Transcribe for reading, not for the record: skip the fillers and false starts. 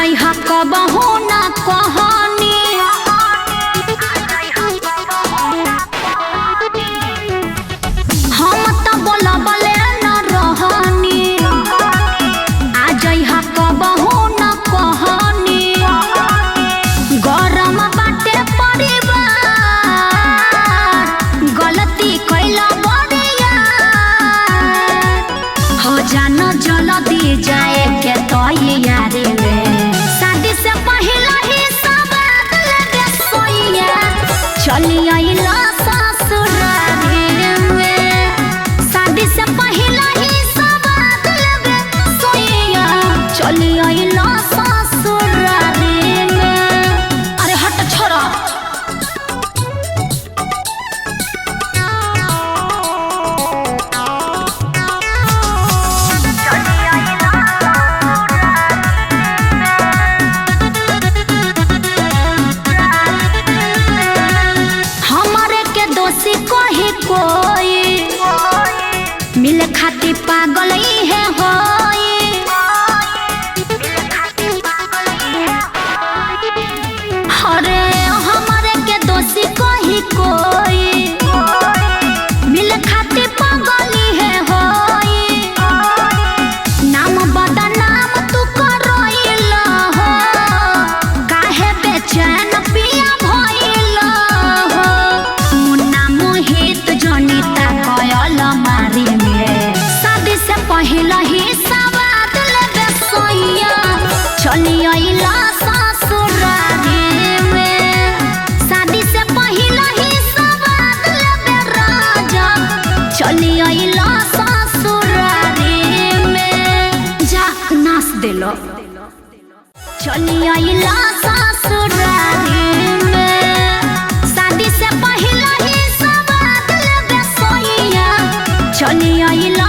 जई हा कबहू ना कहानी हम तो बोलबले न रहनी आ जई हा कबहू ना कहानी गरम बाटे परिवार गलती कैला बड़िया हो जानो जल्दी जाए के तैयारी में शादी से पहले ही सब लगे सोइया चली आइला ससुरारी में शादी से पहले ही सब लगे सोइया चली आइला ससुरारी में। अरे हट छोरा कोई मिले खाती पागल है होई अरे हमारे के दोषी कोई मिले खाती पागल है होई नाम बदनाम तू करोइल हो काहे बेचैन पिया भइल हो मुन्ना मोहित जनिता कयल मारी में शादी से पहले ही सवाद लेबे सोइया चली आइला ससुरारी में शादी से पहले ही सवाद लेबे राजा चली आइला ससुरारी में जा नाच देलो चली आइला ससुरारी में शादी से पहले ही सवाद लेबे सोइया चली आइला।